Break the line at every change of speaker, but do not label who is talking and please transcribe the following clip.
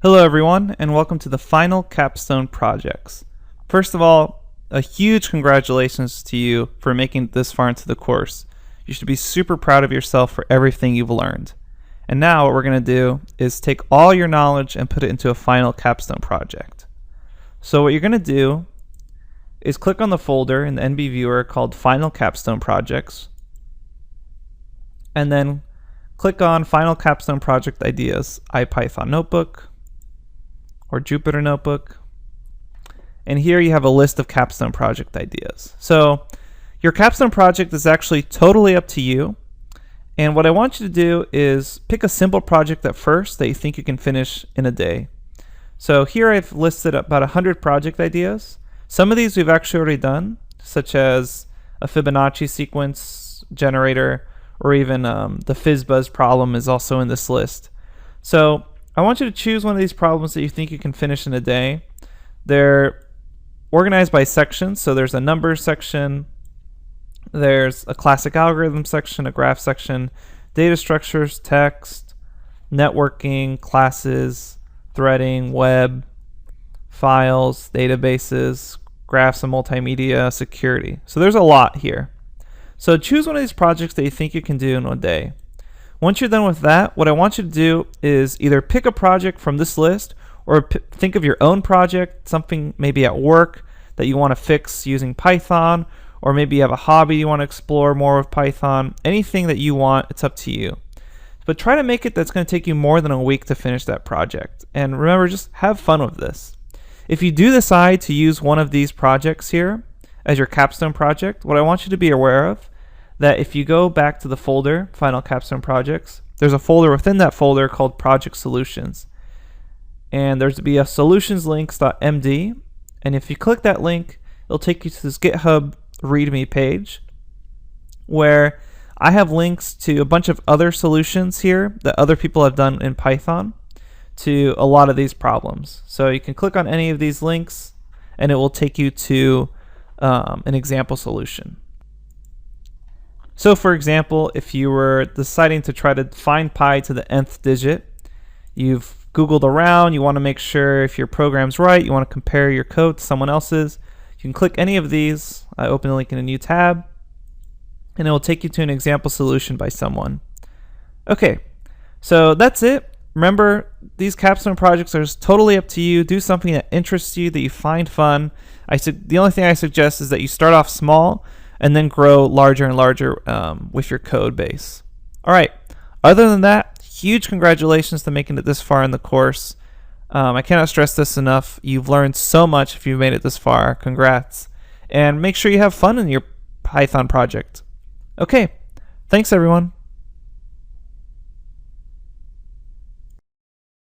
Hello everyone, and welcome to the final Capstone projects. First of all, a huge congratulations to you for making it this far into the course. You should be super proud of yourself for everything you've learned. And now what we're going to do is take all your knowledge and put it into a final Capstone project. So what you're going to do is click on the folder in the NB viewer called Final Capstone Projects, and then click on Final Capstone Project Ideas, IPython Notebook, or Jupyter Notebook. And here you have a list of Capstone project ideas. So your Capstone project is actually totally up to you. And what I want you to do is pick a simple project at first that you think you can finish in a day. So here I've listed about 100 project ideas. Some of these we've actually already done, such as a Fibonacci sequence generator, or even the FizzBuzz problem is also in this list. So I want you to choose one of these problems that you think you can finish in a day. They're organized by sections, so there's a numbers section, there's a classic algorithm section, a graph section, data structures, text, networking, classes, threading, web, files, databases, graphs and multimedia, security. So there's a lot here. So choose one of these projects that you think you can do in a day. Once you're done with that, what I want you to do is either pick a project from this list or think of your own project, something maybe at work that you want to fix using Python, or maybe you have a hobby you want to explore more with Python. Anything that you want, it's up to you. But try to make it that's going to take you more than a week to finish that project. And remember, just have fun with this. If you do decide to use one of these projects here as your Capstone project, what I want you to be aware of that if you go back to the folder, Final Capstone Projects, there's a folder within that folder called Project Solutions. And there's to be a solutionslinks.md, and if you click that link, it'll take you to this GitHub README page where I have links to a bunch of other solutions here that other people have done in Python to a lot of these problems. So you can click on any of these links and it will take you to an example solution. So for example, if you were deciding to try to find pi to the nth digit, you've Googled around, you want to make sure if your program's right, you want to compare your code to someone else's, you can click any of these. I open the link in a new tab, and it will take you to an example solution by someone. Okay, so that's it. Remember, these Capstone projects are totally up to you. Do something that interests you, that you find fun. The only thing I suggest is that you start off small and then grow larger and larger with your code base. All right, other than that, huge congratulations to making it this far in the course. I cannot stress this enough. You've learned so much if you've made it this far. Congrats. And make sure you have fun in your Python project. Okay, thanks everyone.